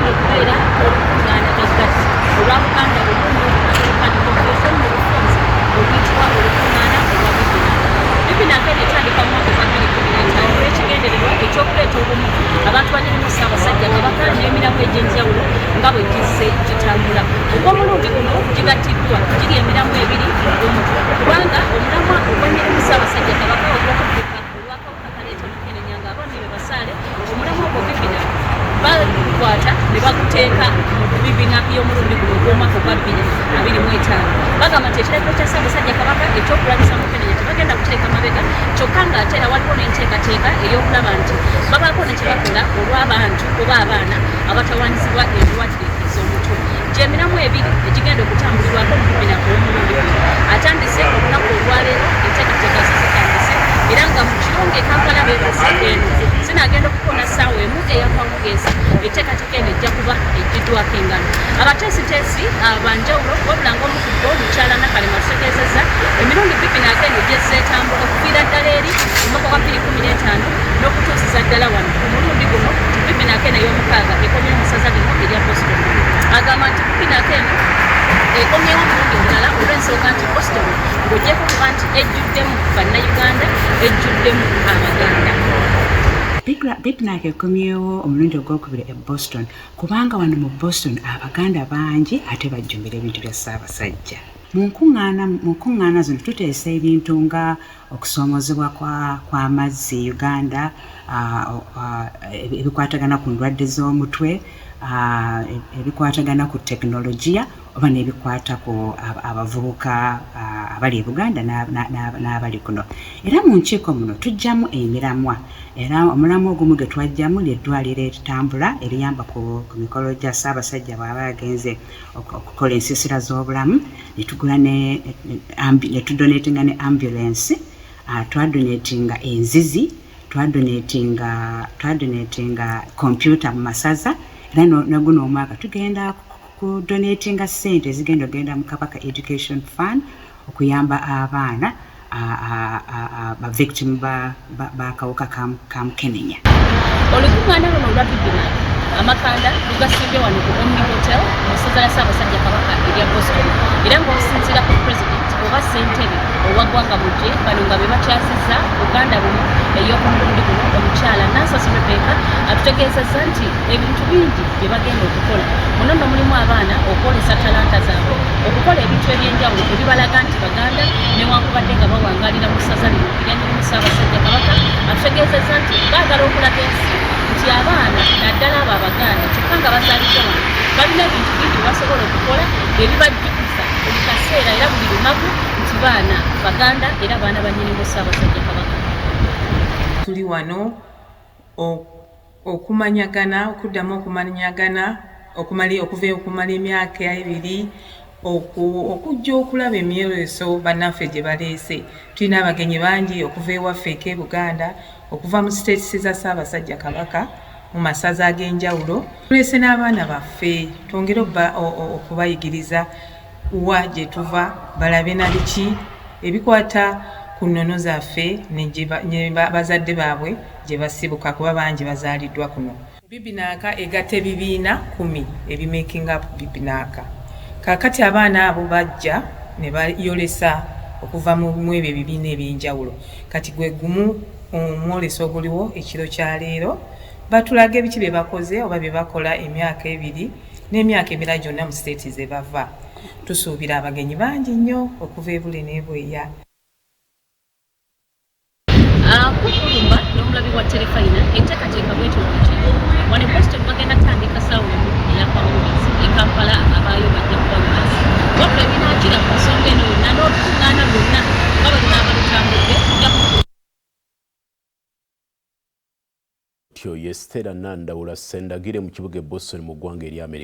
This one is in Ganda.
ligenda okubeera olukungaana gaggati olwa Buganda Burundi African Confederation mu bufunze obuyitibwa olukungaana olwa bibina. Bibina akene etandika mu mwaka gwa 2015 olw'ekigendererwa ekyokuleeta obumu abantu banene Ssaabasajja Kabaka n'emiramu egy'enjawulo nga bwe gisse gitambula. Ogw'omulundi guno gigattiddwa giri emiramu ebiri omu kubanga omulamwa ogw'emirimu Ssaabasajja Kabaka ogw'okudduka olw'akawuka kaleeta Mukenenya ng'abaami be basaale omulamwa ogwo bibina bagukwata ne baguteeka mu bibina y'omulundi guno ogw'omwaka gwa 2025. Bagamba nti ekiragiro kya Ssaabasajja Kabaka ekyokulabisa Mukenenya tebagenda kuteeka mabega kyokka ng'ate era waliwo n'enteekateeka ey'okulaba nti babaako ne kye bakola olw'abantu oba abaana abatawaanyizibwa endwadde ez'omutwe. Gy'emiramu ebiri egigenda okutambulirwako mu bibina olw'omulundi guno. Atandise olunaku olwaleero enteekateeka zitandise era nga mu kirunga e Kampala beebase eno zinaagenda okukola ssaawa emu ey'akawungeezi. Enteekateeka eno ejja kuba ejjiddwako engano. Abateesiteesi banjawulo wabula ng'omukudde omukyala Nakalema tutegeezezza emirundi bibina eno gyezeetambula okuviira ddala eri omwaka gwa 2015 n'okutuusiza ddala wano ku mulundi guno bibina eno ey'omukaaga ekomyewo mu ssaza lino erya Boston. Agamba nti bibina eno ekomyewo omulundi omulala olw'ensonga nti Boston ng'ogyeko kuba nti ejjuddemu bannayuganda ejjuddemu Abaganda. Bibina ekomyewo omulundi ogwokubiri e Boston kubanga wano mu Boston Abaganda bangi ate bajjumbira ebintu bya Ssaabasajja. Mu nkuŋŋaana zino tuteesa ebintu nga okusoomozebwa kw'amazzi Uganda, ebikwatagana ku ndwadde z'omutwe, ebikwatagana ku tekinologiya oba n'ebikwata ku abavubuka abali e Buganda n'abali kuno. Era mu nkiiko muno tujjamu emiramwa. Era omulamwa ogumu gwe twajjamu ly'eddwaliro eritambula eriyamba ku mikolo gya Ssaabasajja bw'aba agenze okukola ensiisira z'obulamu. Netugula ne tudonatinga ne ambulance, twadonatinga enzizi, twadonatinga computer mu masaza. Era naguno omwaka tugenda kudonatinga ssente ezigenda ogenda mu Kabaka Education Fund okuyamba abaana ba victim b'akawuka ka Mukenenya. Olukungaana luno olwa bibina amakanda lugasimbye wano ku Omni Hotel mu ssaza lya Ssaabasajja Kabaka erya Boston era ng'osinziira ku President oba ssentebe owa ggwanga mu gye bano nga be bakyasizza Uganda buno ey'okumulundi guno omukyala Nansas Rebecca atutegeezezza nti ebintu bingi bye bagenda okukola muno nno mulimu abaana okwolesa talanta zaabwe okukola ebintu eby'enjawulo ebibalaga nti Baganda newankubadde nga bawangalira mu ssaza lino ery'emirimu Ssaabasajja Kabaka atutegeezezza nti baagala okulaga ensi nti abaana naddala abo Abaganda kyokka nga bazaaliddwa wano balina ebintu bingi bye basobola okukola ebibajjukiza buli kaseera era buli lunaku nti baana Baganda era baana bannyinimu Ssaabasajja Kabaka. Tuli wano okumanyagana okuddamu okumanyagana okumala emyaka ebiri okujja okulaba emyoleso bannaffe gye baleese. Tulina abagenyi bangi okuva ewaffe eka e Buganda okuva mu siteetisi za Ssaabasajja Kabaka mu masaza ag'enjawulo. Tuleese n'abaana baffe twongere okubayigiriza wa gye tuva balabe na biki ebikwata ku nnono zaffe ne bazadde baabwe gye basibuka kuba bangi bazaaliddwa kuno. Bibinaaka egatta ebibiina 10 ebimaking up bibinaaka. Kaakati abaana abo bajja ne bayolesa okuva mu ebyo ebibiina eby'enjawulo. Kati gwe gumu omwoleso oguliwo ekiro kya leero batulaga ebiki bye bakoze oba bye bakola emyaka ebiri n'emyaka emirala gyonna mu siteeti ze bava. Tusuubira abagenyi bangi nnyo okuva ebule n'ebweya. Kukulumba n'omulabi wa Terefayina enteekateeka bwetyo kuti wano Boston bagenda kutandika ssaawa emu ey'akawungeezi e Kampala abaayo bajja kubawuliza wabula ebinaakira ku nsonga eno yonna n'olukungaana lwonna nga bwe linaabalutambudde tyo ye Stella Nandawula Sendagire mu kibuga e Boston mu ggwanga erya Amerika.